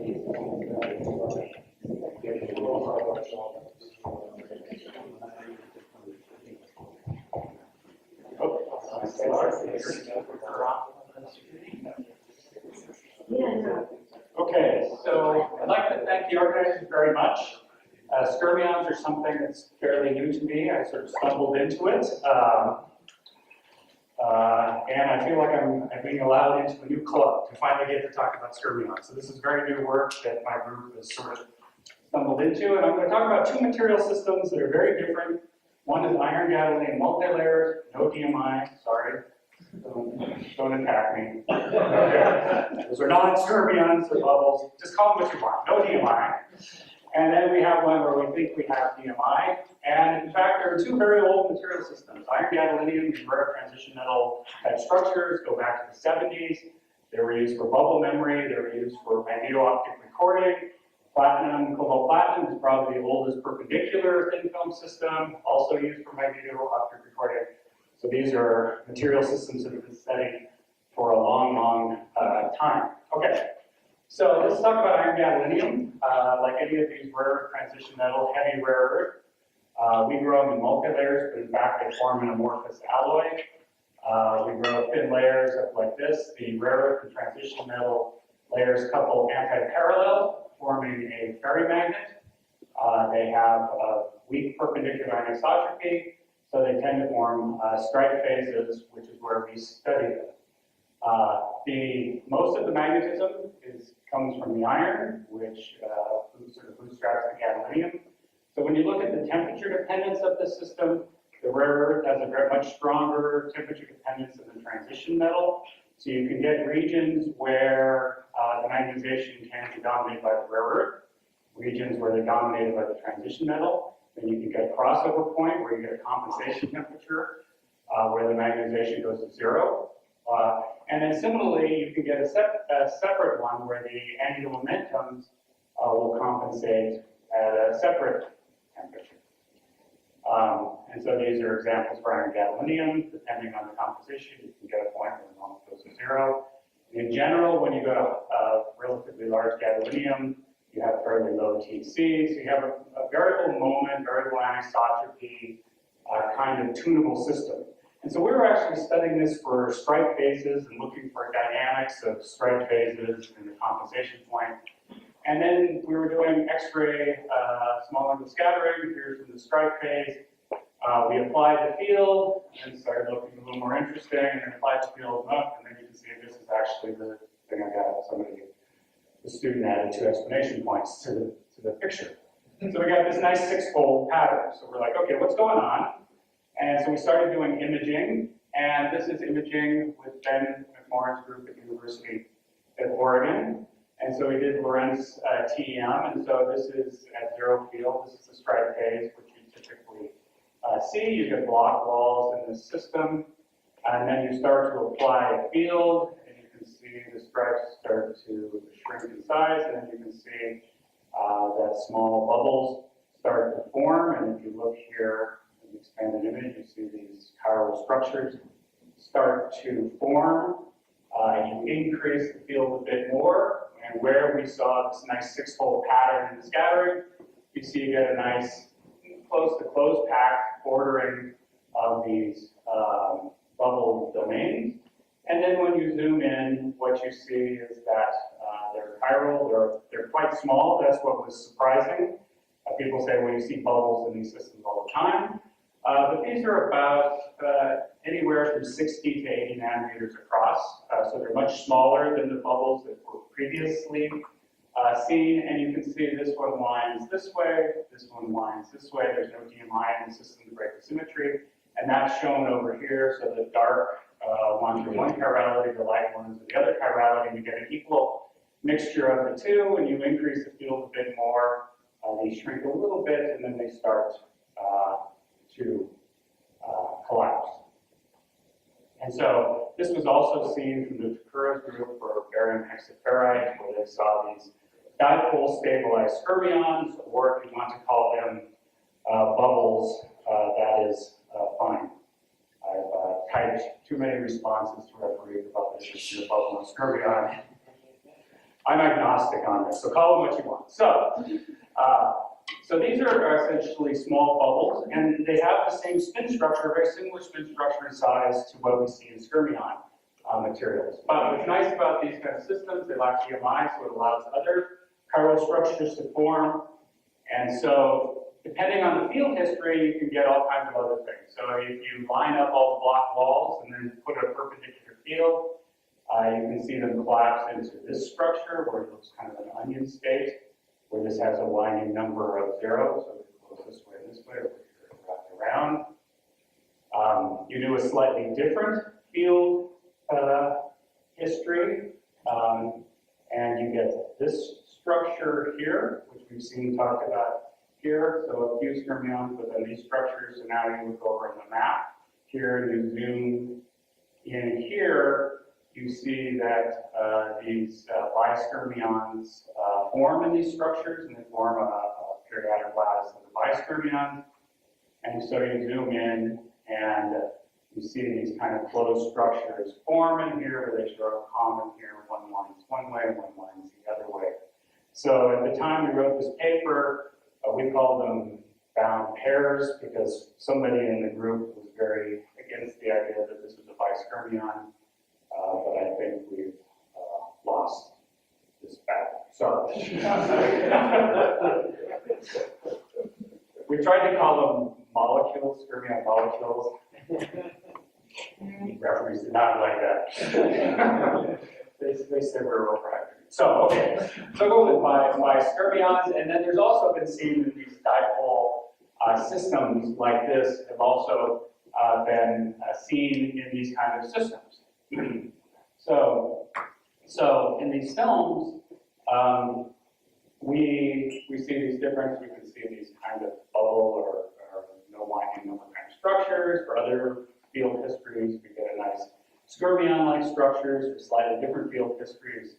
Okay, so I'd like to thank the organizers very much. Skyrmions are something that's fairly new to me. I sort of stumbled into it. And I feel like I'm being allowed into a new club to finally get to talk about Skyrmion. So this is very new work that my group has sort of stumbled into. And I'm going to talk about two material systems that are very different. One is iron gadolinium multilayered, no DMI, sorry. Don't attack me. Okay. Those are not Skyrmions or bubbles. Just call them what you want. No DMI. And then we have one where we think we have DMI. And in fact, there are two very old material systems. Iron gadolinium and rare transition metal type structures go back to the 70s. They were used for bubble memory. They were used for magneto-optic recording. Platinum, cobalt platinum is probably the oldest perpendicular thin film system, also used for magneto-optic recording. So these are material systems that have been studied for a long, long time. Okay, so let's talk about iron gadolinium. Like any of these rare transition metal, heavy rare earth, we grow them in multi-layers, but in fact they form an amorphous alloy. We grow thin layers up like this. The rare earth and transition metal layers couple anti-parallel, forming a ferrimagnet. They have a weak perpendicular anisotropy, so they tend to form strike phases, which is where we study them. Most of the magnetism comes from the iron, which sort of bootstraps the gadolinium. So when you look at the temperature dependence of the system, the rare earth has a very much stronger temperature dependence than the transition metal. So you can get regions where the magnetization can be dominated by the rare earth, regions where they're dominated by the transition metal. Then you can get a crossover point where you get a compensation temperature where the magnetization goes to zero. And then similarly, you can get a separate one where the angular momentums will compensate at a separate temperature. And so these are examples for iron gadolinium. Depending on the composition, you can get a point where it almost goes to zero. In general, when you go to relatively large gadolinium, you have fairly low TC, so you have a variable moment, variable anisotropy, kind of tunable system. And so we were actually studying this for strike phases and looking for dynamics of strike phases and the compensation point. And then we were doing X-ray small angle scattering. Here's from the strike phase. We applied the field and started looking a little more interesting, and then applied the field up, and then you can see this is actually the thing I got the student added 2 explanation points to the picture. So we got this nice 6-fold pattern. So we're like, okay, what's going on? And so we started doing imaging, and this is imaging with Ben McMorrin's group at the University of Oregon. And so we did Lorentz TEM, and so this is at zero field. This is the strike phase, which you typically see. You get block walls in the system, and then you start to apply a field, and you can see the stripes start to shrink in size, and then you can see that small bubbles start to form. And if you look here in the expanded image, you see these chiral structures start to form. You increase the field a bit more, and where we saw this nice 6-fold pattern in the scattering, you see you get a nice close to close packed ordering of these bubble domains. And then when you zoom in, what you see is that they're chiral, they're quite small. That's what was surprising. People say, well, you see bubbles in these systems all the time. But these are about anywhere from 60 to 80 nanometers across. So they're much smaller than the bubbles that were previously seen. And you can see this one winds this way, this one winds this way. There's no DMI in the system to break the symmetry. And that's shown over here. So the dark ones are one chirality, the light ones are the other chirality. And you get an equal mixture of the two. And you increase the field a bit more. They shrink a little bit, and then they start to collapse. And so this was also seen from the Takura's group for barium hexaferrite, where they saw these dipole stabilized skyrmions, or if you want to call them bubbles, that is fine. I've typed too many responses to referee about this issue of bubble and skyrmion. I'm agnostic on this, so call it what you want. So these are essentially small bubbles, and they have the same spin structure, very similar spin structure and size to what we see in Skyrmion materials. But what's nice about these kind of systems, they lack EMI, so it allows other chiral structures to form. And so, depending on the field history, you can get all kinds of other things. So if you line up all the block walls and then put a perpendicular field, you can see them collapse into this structure where it looks kind of an onion state, where this has a winding number of zeros, so it goes this way and this way, wrapped around. You do a slightly different field history, and you get this structure here, which we've seen talked about here. So a few skyrmions within these structures, so now you look over on the map here, and you zoom in here, you see that these biskyrmions form in these structures, and they form a periodic lattice of the biskyrmions. And so you zoom in, and you see these kind of closed structures form in here, where they show a common here, one line's one way, and one line's the other way. So at the time we wrote this paper, we called them bound pairs, because somebody in the group was very against the idea that this was a biskyrmion. But I think we've lost this battle. So we tried to call them molecules, skyrmion molecules. Referees did not like that. They said we're overhydrated. So okay, so go with my skyrmions, and then there's also been seen that these dipole systems like this have also been seen in these kind of systems. So in these films, we see these different, we can see these kind of bubble or no winding, no kind of structures. For other field histories, we get a nice skyrmion-like structures. For slightly different field histories,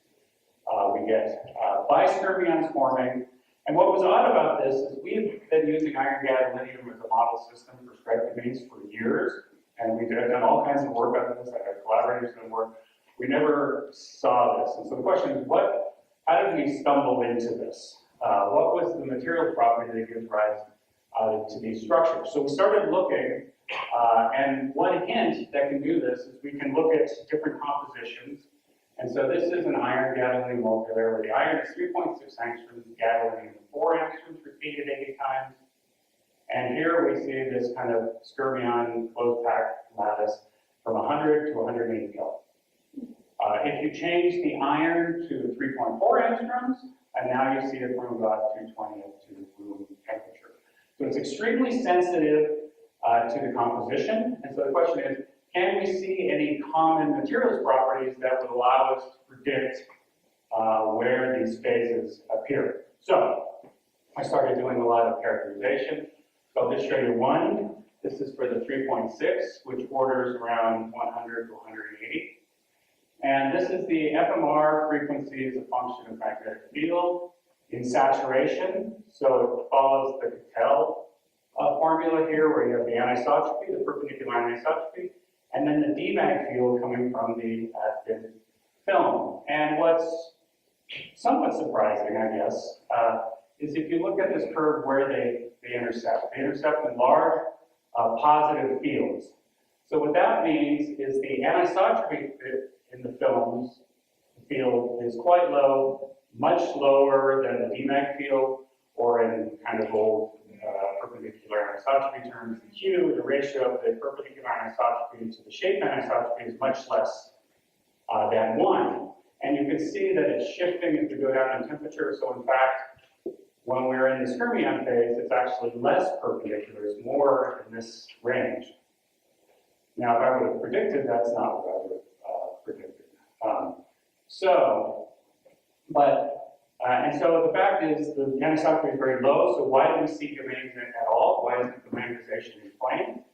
we get biskyrmions forming. And what was odd about this is we've been using iron gadolinium as a model system for stripe domains for years. And we've done all kinds of work on this. I had collaborators doing work. We never saw this. And so the question is, how did we stumble into this? What was the material property that gives rise to these structures? So we started looking, and one hint that can do this is we can look at different compositions. And so this is an iron gadolinium multilayer where the iron is 3.6 angstroms, gadolinium 4 angstroms repeated 80 times. And here we see this kind of skyrmion closed pack lattice from 100 to 180 kelvin. If you change the iron to 3.4 angstroms, and now you see it from about 220 up to room temperature. So it's extremely sensitive to the composition. And so the question is, can we see any common materials properties that would allow us to predict where these phases appear? So I started doing a lot of characterization. So I'll just show you one. This is for the 3.6, which orders around 100 to 180. And this is the FMR frequency as a function of magnetic field in saturation. So it follows the Cattell formula here, where you have the anisotropy, the perpendicular anisotropy, and then the Debye field coming from the thin film. And what's somewhat surprising, I guess, is if you look at this curve where they intersect. They intersect in large positive fields. So what that means is the anisotropy in the films field is quite low, much lower than the Debye field, or in kind of old perpendicular anisotropy terms, the Q, the ratio of the perpendicular anisotropy to the shape anisotropy is much less than 1. And you can see that it's shifting as we go down in temperature. So in fact, when we're in the skyrmion phase, it's actually less perpendicular, it's more in this range. Now, if I would have predicted, that's not what I would have predicted. And so the fact is the anisotropy is very low, so why do we see domains at all? Why isn't the magnetization in plane?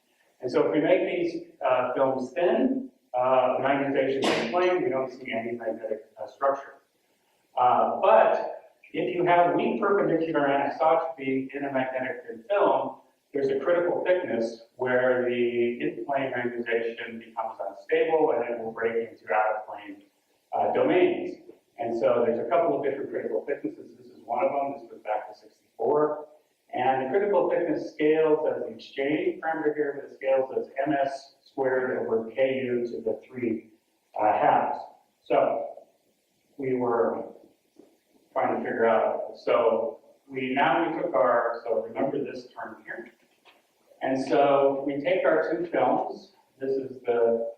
And so if we make these films thin, the magnetization is in plane, we don't see any magnetic structure. But if you have weak perpendicular anisotropy in a magnetic thin film, there's a critical thickness where the in-plane magnetization becomes unstable and it will break into out-of-plane domains. And so there's a couple of different critical thicknesses. This is one of them. This goes back to 64. And the critical thickness scales as the exchange parameter here, but it scales as ms squared over ku to the 3 halves. So we were trying to figure out, so we took our, so remember this term here. And so we take our two films. This is the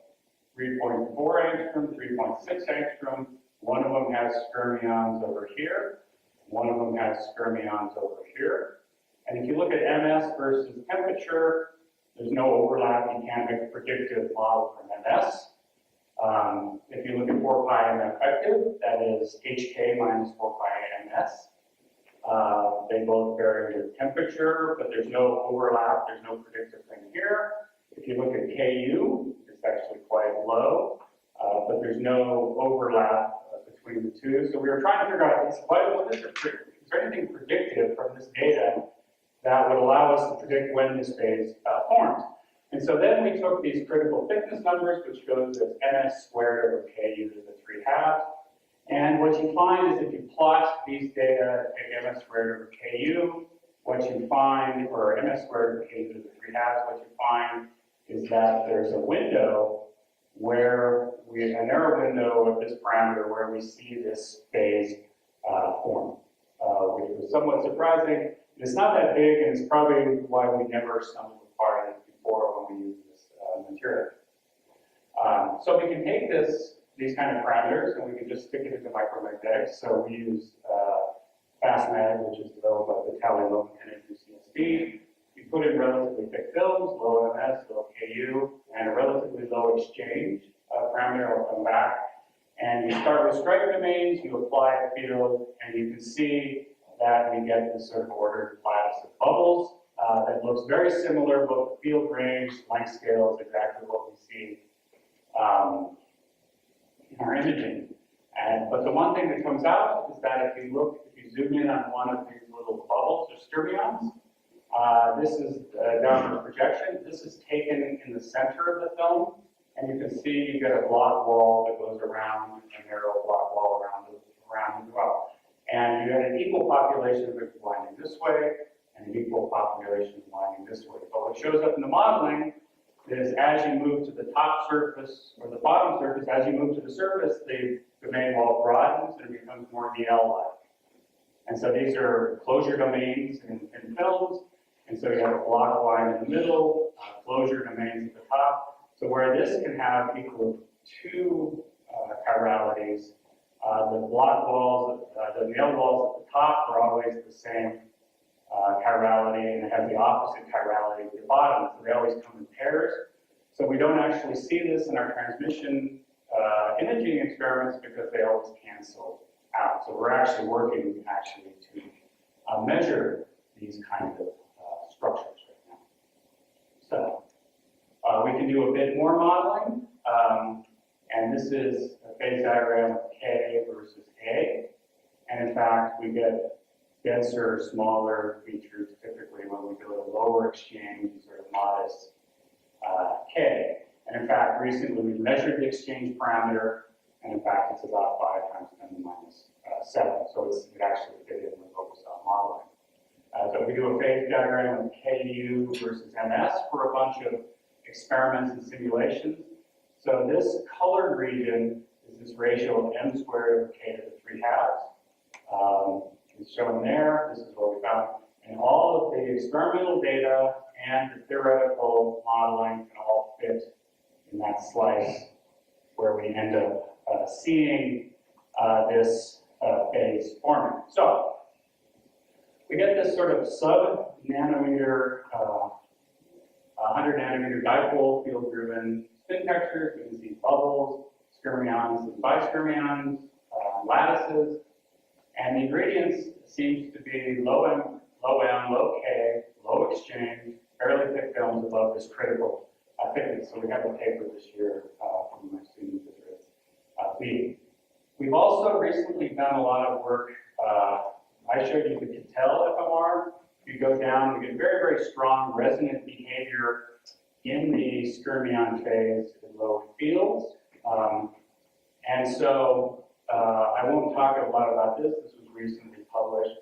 3.4 angstrom, 3.6 angstrom. One of them has skyrmions over here. One of them has skyrmions over here. And if you look at ms versus temperature, there's no overlap. You can't make a predictive model from ms. If you look at 4 pi m effective, that is hk minus 4 pi ms. They both vary with temperature, but there's no overlap. There's no predictive thing here. If you look at ku, it's actually quite low, but there's no overlap between the two. So we were trying to figure out, is there anything predictive from this data that would allow us to predict when this phase forms? And so then we took these critical thickness numbers, which goes as ms squared over ku to the 3 halves. And what you find is if you plot these data, take ms squared over ku, what you find, or ms squared over ku to the 3 halves, what you find is that there's a window where a narrow window of this parameter where we see this phase form, which was somewhat surprising. It's not that big, and it's probably why we never stumbled upon it before when we used this material. So we can take these kind of parameters, and we can just stick it into micromagnetics. So we use FastMag, which is developed by Vitaly Lopatin at UCSD. You put in relatively thick films, low ms, low ku, and a relatively low exchange parameter. I'll come back. And you start with stripe domains, you apply a field, and you can see that we get this sort of ordered lattice of bubbles that looks very similar, both the field range, length scale is exactly what we see in our imaging. But the one thing that comes out is that if you zoom in on one of these little bubbles or skyrmions, this is a downward projection. This is taken in the center of the film, and you can see you get a block wall that goes around, a narrow block wall around as well. And you had an equal population of it winding this way, and an equal population winding this way. But what shows up in the modeling is as you move to the top surface or the bottom surface, as you move to the surface, the domain wall broadens and it becomes more DL-like. And so these are closure domains in films. And so you have a block line in the middle, closure domains at the top. So where this can have equal to 2 chiralities, the block walls, the nail walls at the top are always the same chirality, and it has the opposite chirality at the bottom. So they always come in pairs. So we don't actually see this in our transmission imaging experiments because they always cancel out. So we're actually working to measure these kinds of structures right now. So we can do a bit more modeling. And this is a phase diagram of K versus A. And in fact, we get denser, smaller features typically when we go to lower exchange, sort of modest K. And in fact, recently we measured the exchange parameter, and in fact, it's about 5 times 10 to the minus 7. So it actually fit in with what we saw modeling. So if we do a phase diagram of KU versus MS for a bunch of experiments and simulations. So this colored region is this ratio of m squared over k to the 3 halves. It's shown there. This is what we found. And all of the experimental data and the theoretical modeling can all fit in that slice where we end up seeing this phase forming. So we get this sort of sub-nanometer, 100 nanometer dipole field-driven spin textures. We can see bubbles, skyrmions and biskyrmions, lattices, and the ingredients seems to be low M, low K, low exchange, fairly thick films above this critical thickness. So we have a paper this year from my students at B. We've also recently done a lot of work. I showed you the Kittel FMR. If you go down, we get very, very strong resonant behavior in the skyrmion phase in low fields. And so I I won't talk a lot about this. This was recently published.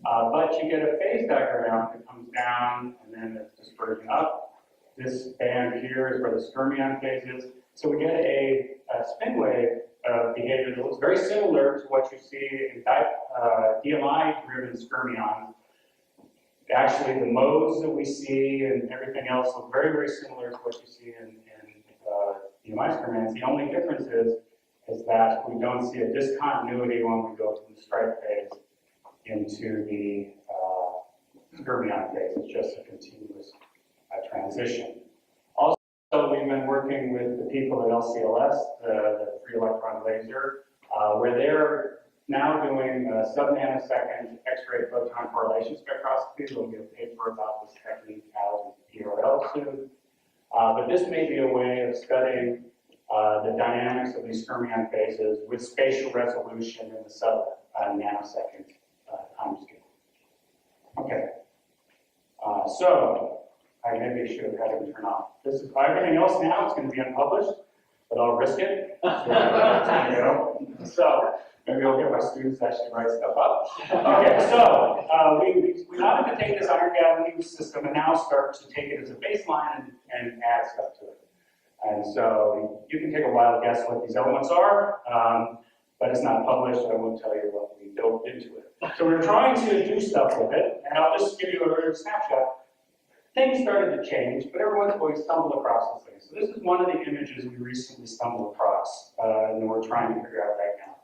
But you get a phase diagram that comes down and then it's dispersion up. This band here is where the Skyrmion phase is. So we get a spin wave behavior that looks very similar to what you see in DMI-driven Skyrmions. Actually, the modes that we see and everything else look very, very similar to what you see in DMI Skyrmions. The only difference is that we don't see a discontinuity when we go from the stripe phase into the Skyrmion phase. It's just a continuous transition. Also, we've been working with the people at LCLS, the free electron laser, where they're now doing sub-nanosecond X-ray photon correlation spectroscopy. There'll be a paper about this technique out in PRL soon. But this may be a way of studying the dynamics of these Skyrmion phases with spatial resolution in the sub-nanosecond time scale. Okay. So I maybe should have had it turn off. This is everything else now. It's going to be unpublished, but I'll risk it. So maybe I'll get my students to actually write stuff up. Okay, so we wanted to take this iron gadolinium system and now start to take it as a baseline and add stuff to it. And so you can take a wild guess what these elements are, but it's not published, so I won't tell you what we dove into it. So we're trying to do stuff with it, and I'll just give you a little snapshot. Things started to change, but every once in a while we stumble across this thing. So this is one of the images we recently stumbled across, and we're trying to figure out right now.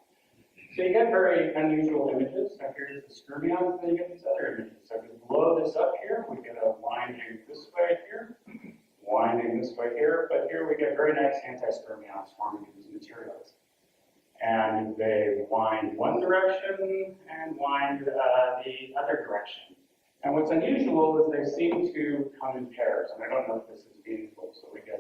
So you get very unusual images. So here's the Skyrmions, and then you get these other images. So if we blow this up here, we get a winding this way here, winding this way here, but here we get very nice anti-Skyrmions forming these materials. And they wind one direction and wind the other direction. And what's unusual is they seem to come in pairs, and I don't know if this is meaningful. So we get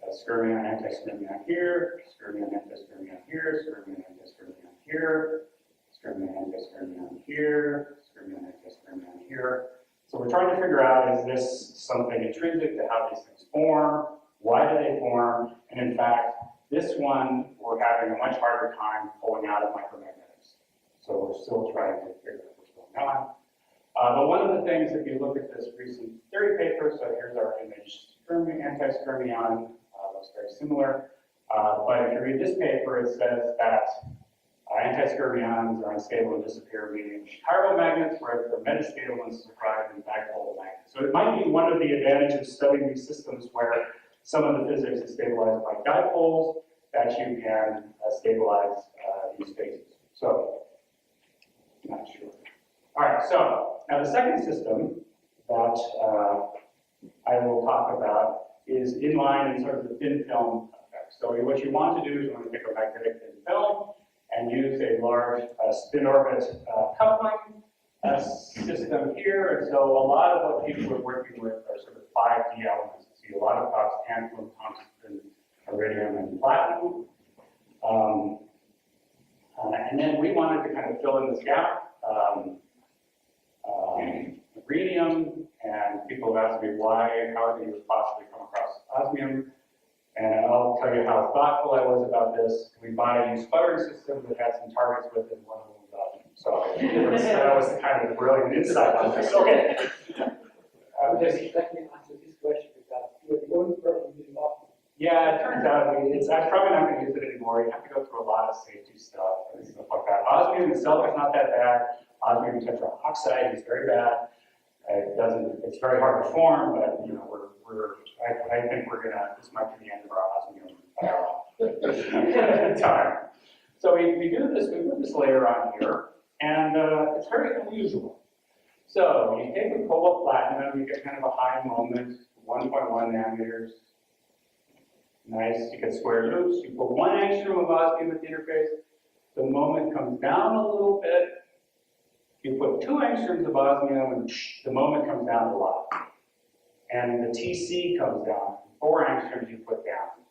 a Skyrmion, anti-Skyrmion here, Skyrmion, anti-Skyrmion here, Skyrmion, anti-Skyrmion here, Skyrmion, anti-Skyrmion here, Skyrmion, anti-Skyrmion here. So we're trying to figure out, is this something intrinsic to how these things form? Why do they form? And in fact, this one, we're having a much harder time pulling out of micromagnetics. So we're still trying to figure out what's going on. But one of the things, if you look at this recent theory paper, so here's our image, anti-Skyrmion, looks very similar. But if you read this paper, it says that anti-Skyrmions are unstable and disappear, meaning chiral magnets, whereas they're metastable and survive in dipole magnets. So it might be one of the advantages of studying these systems where some of the physics is stabilized by dipoles, that you can stabilize these phases. So, not sure. All right, so now the second system that I will talk about is inline and sort of the thin film effect. So what you want to do is you want to take a magnetic thin film and use a large spin orbit coupling system here. And so a lot of what people are working with are sort of 5D elements. You see a lot of tantalum, tungsten, iridium, and platinum. And then we wanted to kind of fill in this gap. Rhenium, and people have asked me how did you possibly come across osmium? And I'll tell you how thoughtful I was about this. We bought a new sputtering system that had some targets with it, and one of them was osmium. So that was kind of the brilliant insight on this. Okay. Let me answer this question because you're the only person using osmium. Yeah, it turns out I'm probably not going to use it anymore. You have to go through a lot of safety stuff and stuff like that. Osmium itself is not that bad. Osmium tetraoxide is very bad. It's very hard to form, but you know, I think this might be the end of our osmium time. So we do this, we put this layer on here, and it's very unusual. So you take the cobalt platinum, you get kind of a high moment, 1.1 nanometers. Nice, you get square loops, you put 1 angstrom of osmium at the interface, the moment comes down a little bit. You put 2 angstroms of osmium, and the moment comes down a lot. And the TC comes down. 4 angstroms you put down,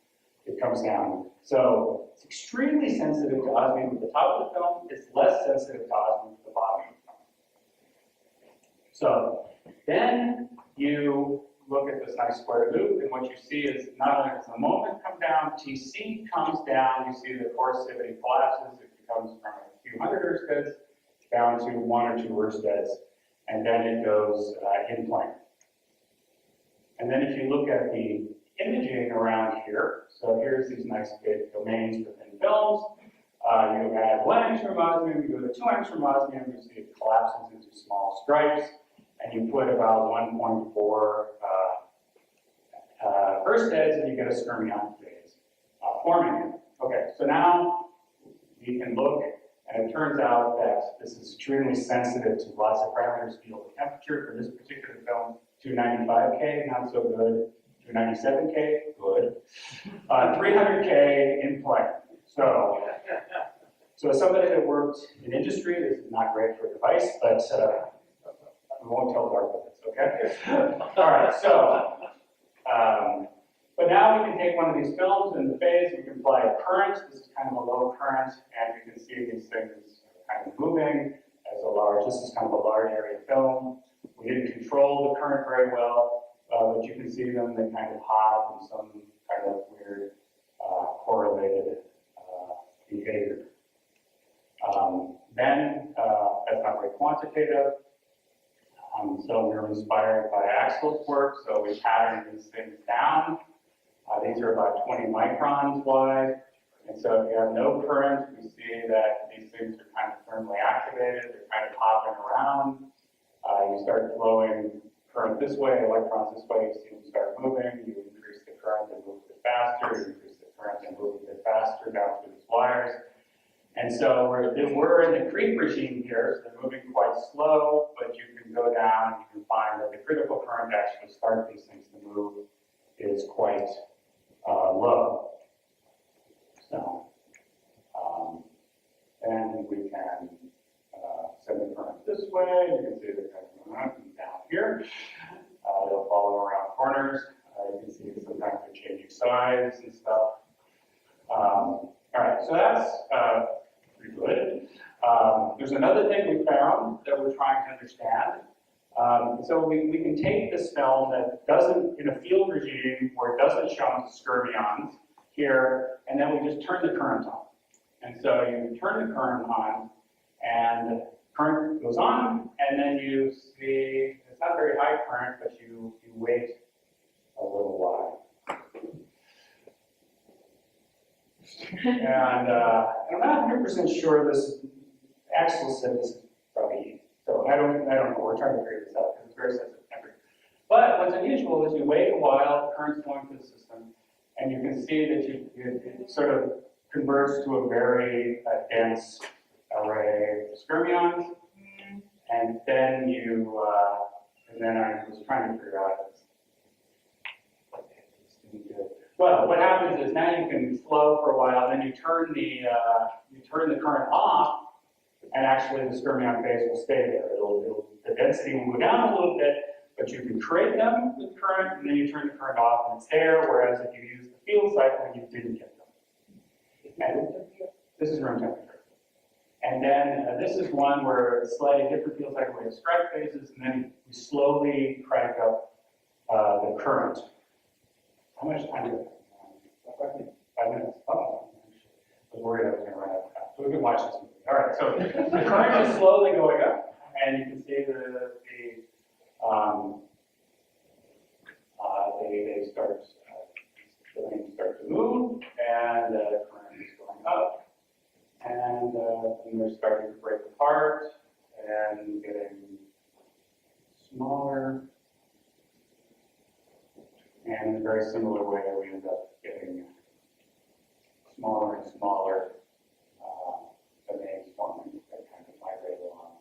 it comes down. So it's extremely sensitive to osmium at the top of the film. It's less sensitive to osmium at the bottom of the film. So then you look at this nice square loop, and what you see is not only does the moment come down, TC comes down, you see the coercivity collapses, it becomes from a few hundred Ersteds down to 1 or 2 Ersteds, and then it goes in plane. And then if you look at the imaging around here, so here's these nice big domains within films. You add 1 angstrom osmium, you go to 2 angstrom osmium, you see it collapses into small stripes, and you put about 1.4 Ersteds, and you get a skyrmion phase forming. Okay, so now we can look, and it turns out that this is extremely sensitive to lots of parameters, field and temperature. For this particular film, 295K, not so good. 297K, good. 300K in play. So as somebody that worked in industry, this is not great for a device, but we won't tell dark limits, okay? All right, so, but now we can take one of these films in the phase, we can apply a current. This is kind of a low current, and you can see these things kind of moving as a large, this is kind of a large area film. We didn't control the current very well, but you can see them, they kind of hop in some kind of weird correlated behavior. Then, that's not very quantitative. So we were inspired by Axel's work, so we patterned these things down. These are about 20 microns wide. And so if you have no current, we see that these things are kind of thermally activated, they're kind of hopping around. You start flowing current this way, electrons this way, you see them start moving, you increase the current and move a bit faster, you increase the current and move a bit faster down through these wires. And so we're in the creep regime here, so they're moving quite slow, but you can go down and you can find that the critical current to actually start these things to move is quite low. So, and we can send the current this way, you can see they're kind of going up and down here. They'll follow around corners. You can see sometimes they're changing size and stuff. All right, so that's pretty good. There's another thing we found that we're trying to understand. So we can take this film that doesn't, in a field regime where it doesn't show into skyrmions here, and then we just turn the current on. And so you turn the current on, and current goes on, and then you see, it's not very high current, but you wait a little while. And I'm not 100% sure this, Axel said this is probably, so I don't know, we're trying to figure this out because it's very sensitive temperature. But what's unusual is you wait a while, the current's flowing through the system, and you can see that it sort of converts to a very dense array of skyrmions, and then you, and then I was trying to figure out this. Well, what happens is now you can flow for a while, then you turn the current off, and actually the skyrmion phase will stay there. The density will go down a little bit, but you can create them with current, and then you turn the current off, and it's there. Whereas if you use the field cycle, you didn't get them. And this is room temperature. And then this is one where it's slightly different field cycle. We have strike phases, and then we slowly crank up the current. How much time do we have? 5 minutes. Oh, I was worried I was going to run out of time. So we can watch this movie. All right, so the current is slowly going up, and you can see they start, the things start to move, and the current is going up, and they're starting to break apart and getting smaller. And in a very similar way, we end up getting smaller and smaller domains forming that kind of migrate along.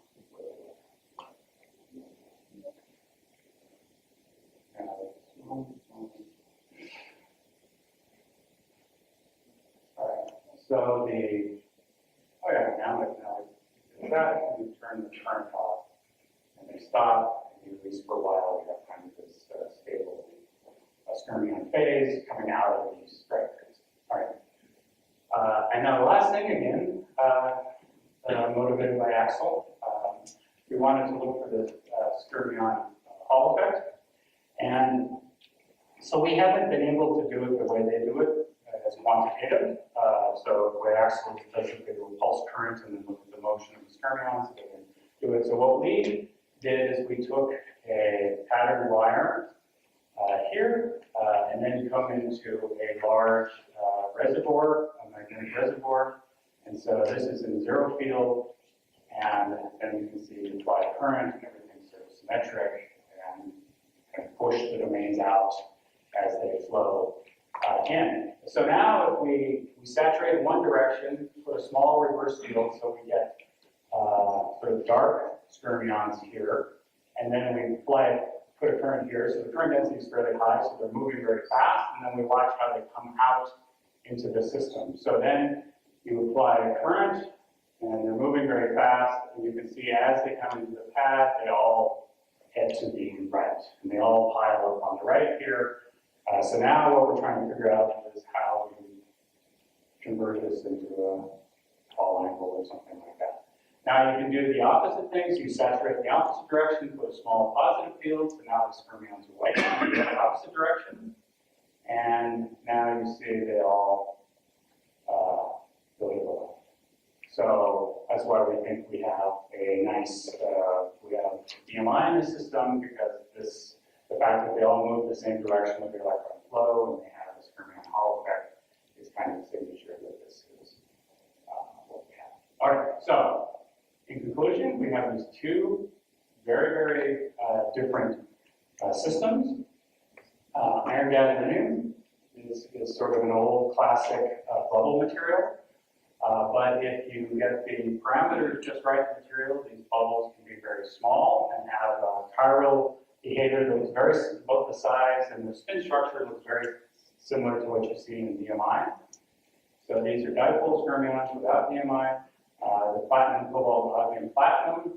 All right. So now you turn the current off, and they stop, and you release for a while. You have kind of this stable skyrmion phase coming out of these strike phases. All right. And now the last thing, again, motivated by Axel, we wanted to look for the skyrmion Hall effect. And so we haven't been able to do it the way they do it as quantitative. so the way Axel does it, they do a pulse current and then look at the motion of the skyrmions, so they can do it. So what we did is we took a patterned wire here, and then come into a large reservoir, a magnetic reservoir. And so this is in zero field, and then you can see the applied current and everything's sort of symmetric, and kind of push the domains out as they flow in. So now if we saturate in one direction, put a small reverse field, so we get sort of dark skyrmions here, and then we put a current here, so the current density is fairly high, so they're moving very fast, and then we watch how they come out into the system. So then you apply a current, and they're moving very fast, and you can see as they come into the pad, they all head to the right, and they all pile up on the right here. So now what we're trying to figure out is how we convert this into a tall angle or something like that. Now you can do the opposite things. You saturate in the opposite direction, put a small positive field, so now the skyrmions are white in the opposite direction. And now you see they all go to the left. So that's why we think we have a nice, we have DMI in the system, because the fact that they all move the same direction with the electron flow and they have a skyrmion Hall effect is kind of a signature that this is what we have. All right, so in conclusion, we have these two very, very different systems. Iron gadolinium is sort of an old classic bubble material. But if you get the parameters just right in the material, these bubbles can be very small and have chiral behavior that looks very, both the size and the spin structure looks very similar to what you see in DMI. So these are dipole skyrmions without DMI. The platinum, cobalt, osmium, platinum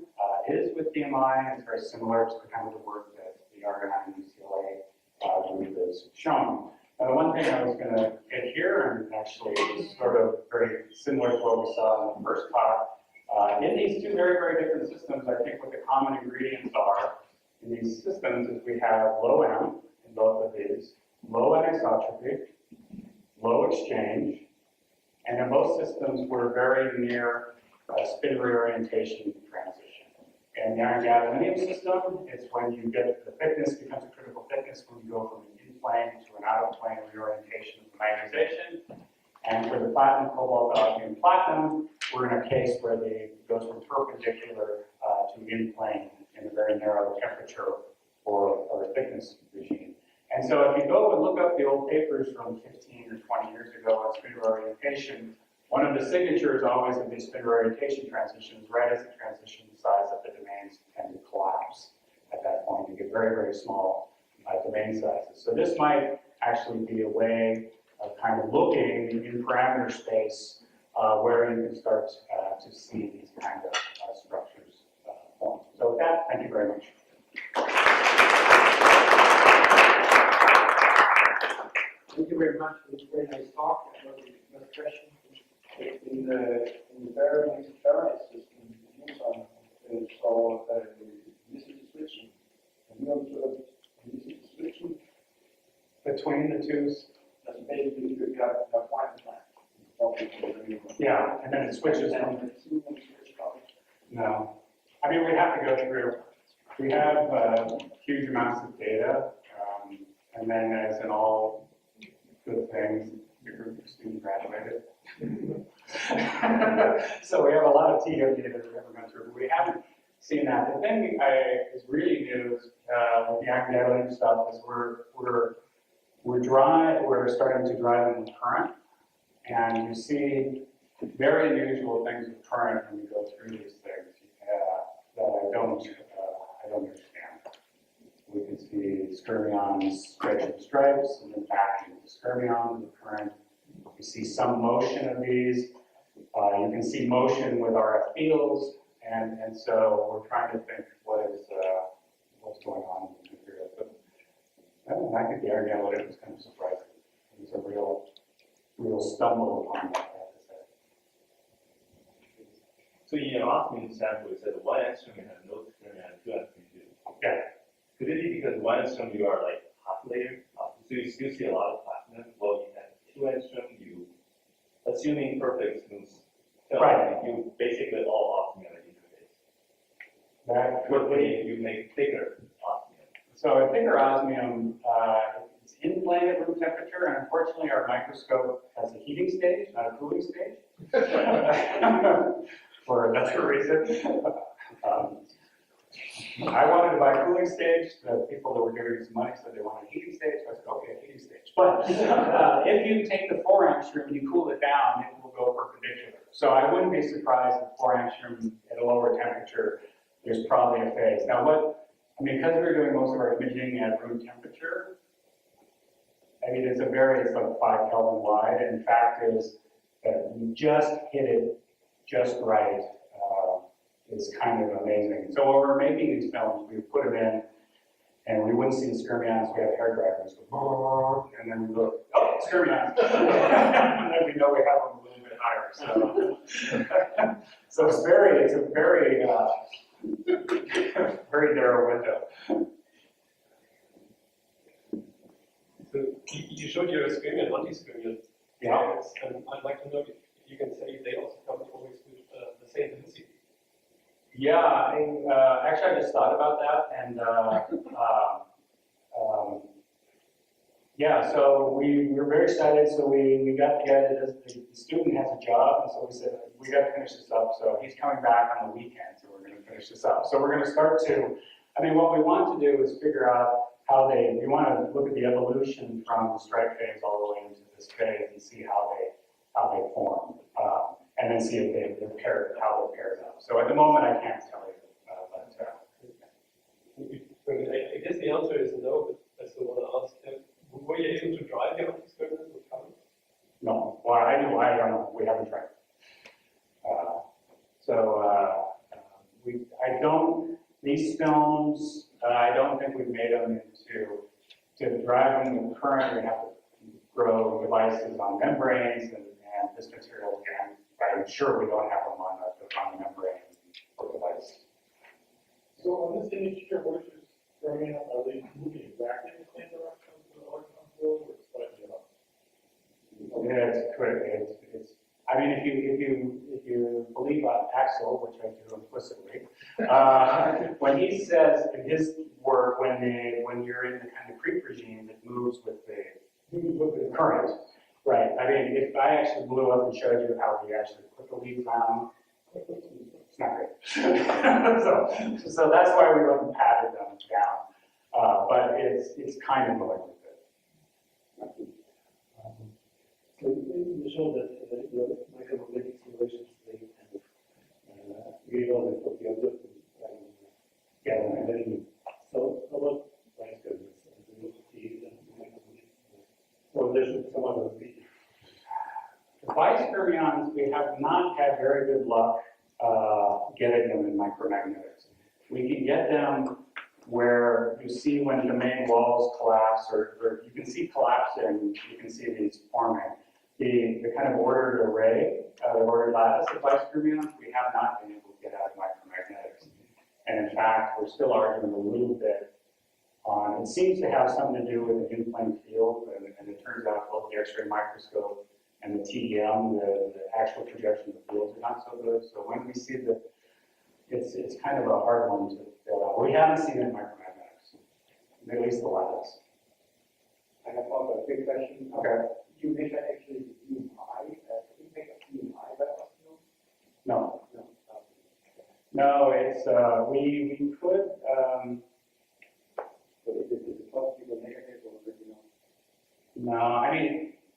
is with DMI. It's very similar to the kind of the work that the Argonne and UCLA group is showing. Now, the one thing I was going to hit here, and actually is sort of very similar to what we saw in the first talk, in these two very, very different systems, I think what the common ingredients are in these systems is we have low M in both of these, low anisotropy, low exchange, and in both systems we're very near spin reorientation transition. In the iron gadolinium system, it's when you get the thickness becomes a critical thickness when you go from an in-plane to an out-of-plane reorientation of the magnetization. And for the platinum, cobalt, osmium, platinum, we're in a case where it goes from perpendicular to in-plane in a very narrow temperature or thickness regime. And so if you go and look up the old papers from 15 or 20 years ago on spin reorientation, one of the signatures always of these spin orientation transitions, right as the transition, the size of the domains tend to collapse at that point. You get very, very small domain sizes. So this might actually be a way of kind of looking in parameter space where you can start to see these kind of structures form. So with that, thank you very much. Thank you very much for this very nice talk. Another question. In the variable ferrite system, the use so this is switching. Have you observed this is switching? Between the two? That's basically you got a quantum line. Yeah, and then it switches from. No. I mean, we have to go through, we have huge amounts of data, and then as in all good things, your group of students graduated. So we have a lot of TO data that we haven't gone through, but we haven't seen that. The thing is really new is with the iron gadolinium stuff is we're starting to drive in the current, and you see very unusual things with current when you go through these things that I don't understand. We can see skyrmions stretch in stripes and then back into skyrmion, the current. You see some motion of these. You can see motion with RF fields, and so we're trying to think what's going on in the material. But I think the iron gadolinium was kind of surprising. It was a real stumble upon that, I have to say. So in your osmium sample, you said one angstrom you have no skyrmion and two angstroms you do. Yeah. Could it be because one angstroom you are like half layer, so you still see a lot of platinum? Well, you have two angstrom, let's assuming perfect smooth film, Right. you basically all osmium interface. That But could when be. you make thicker osmium. So a thicker osmium, it's in plane at room temperature, and unfortunately our microscope has a heating stage, not a cooling stage. For another reason. I wanted to buy a cooling stage. The people that were giving us money said they wanted a heating stage. So I said, okay, a heating stage. But if you take the 4 angstrom and you cool it down, it will go perpendicular. So I wouldn't be surprised if 4 angstrom at a lower temperature, there's probably a phase. Now because we're doing most of our imaging at room temperature, I mean, it's like 5 Kelvin wide. And the fact is that we just hit it just right. Is kind of amazing. So when we're making these films, we put them in, and we wouldn't see the skyrmions. We have hair dryers, go, and then we look, oh, skyrmions. And then we know we have them a little bit higher. So it's a very very narrow window. So you showed your Skyrmion, anti-Skyrmion. Yeah. And I'd like to know if you can say if they also come always with the same density. Yeah, actually I just thought about that, and yeah, so we were very excited. So we got the guy that does, the student has a job, and so we said, we got to finish this up. So he's coming back on the weekend, so we're going to finish this up. So we're going to start to, what we want to do is figure out how we want to look at the evolution from the strike phase all the way into this phase and see how they form. And then see if they're paired, how they're paired up. So at the moment, I can't tell you, I guess the answer is no, but I still want to ask, were you able to drive your experiments with current? No, well, I don't know, we haven't tried. These films, I don't think we've made them to drive them with current. We have to grow devices on membranes and this material again. I'm sure we don't have them on the membrane for device. So on this image here, what is Skyrmion, are they moving exactly in the same direction as the electron field or slightly up? Yeah, it's critical. If you believe Axel, which I do implicitly, when he says in his work, when you're in the kind of creep regime, it moves with the current. Right. If I actually blew up and showed you how we actually put the leads on, it's not great. so that's why we wouldn't patted them down. But it's kind of going with it. So you showed that the micromagnetic simulations, they kind of give all the object. Yeah. So how about vice skyrmions? Or there's some other feature. Vice skyrmions, we have not had very good luck getting them in micromagnetics. We can get them where you see when the main walls collapse, or you can see collapsing, you can see these forming. The kind of ordered array, the ordered lattice of vice skyrmions, we have not been able to get out of micromagnetics. And in fact, we're still arguing a little bit on, it seems to have something to do with the in-plane field, and it turns out both the X-ray microscope and the TDM, the actual projection of the fields are not so good. So when we see that, it's kind of a hard one to fill out. We haven't seen it in micromagnetics, at least the lattice. I have a quick question. Okay. Did you measure actually the beam high, the impact of beam high by osmo? No. No. No, it's, we could, So is it positive or negative or you know? no,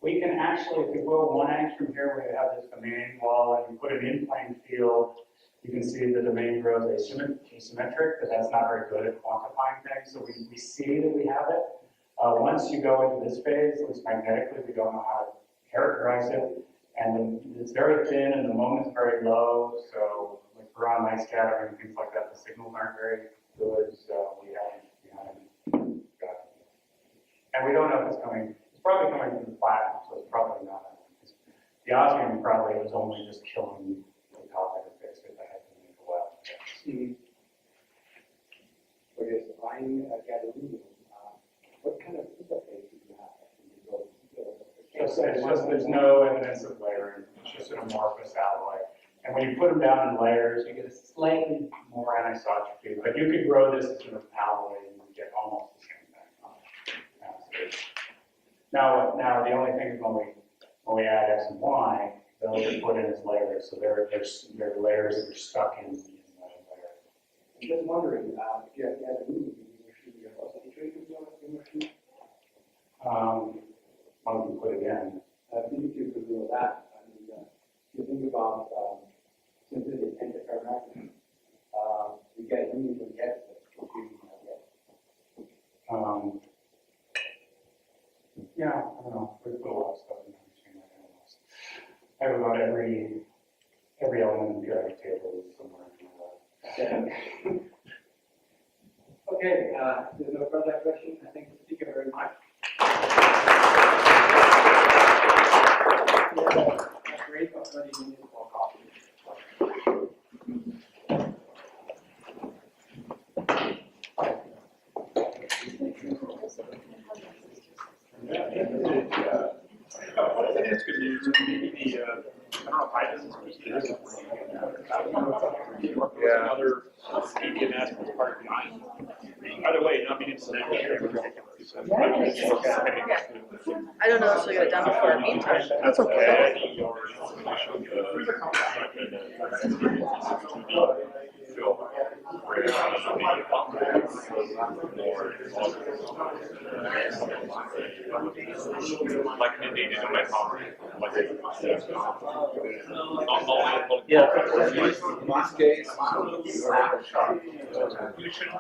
we can actually, if you go 1 angstrom here, we have this domain wall, and you put an in-plane field, you can see the domain grows asymmetric, but that's not very good at quantifying things, so we see that we have it. Once you go into this phase, at least magnetically, we don't know how to characterize it, and it's very thin, and the moment's very low, so like around night scattering and things like that, the signals aren't very good, so we haven't got it. And we don't know if it's coming. It's probably coming from the platinum, so it's probably not. The osmium probably was only just killing the top interface if I had to make a well. So yes, I'm gadolinium. What kind of interface do you have? There's no evidence of layering. sort of amorphous alloy. And when you put them down in layers, you get a slightly more anisotropy, but you could grow this as sort of alloy and you get almost the same thing. Now, the only thing is when we add X and Y, they'll be put in as layers, so they're layers that are stuck in the layer. I'm just wondering, if you had a movie, should you also integrate your machine? One can put it in. I think if you could do that, I mean, if you think about simply the anti-ferromagnet, we get a movie from the X that's computing that. Yeah, I don't know, we put a lot of stuff in the machine, I don't know. About every element in the periodic table is somewhere in Yeah. Okay, there's no further questions. I thank the speaker very much. We have a break of 30 minutes for coffee. It's good news, maybe the, I don't know if I yeah. Another EMS was part of the line. Either way, not meaning it's an I don't know if she'll get it done before a meantime. That's okay. Like mandated in my power. Yeah. In this case, You should.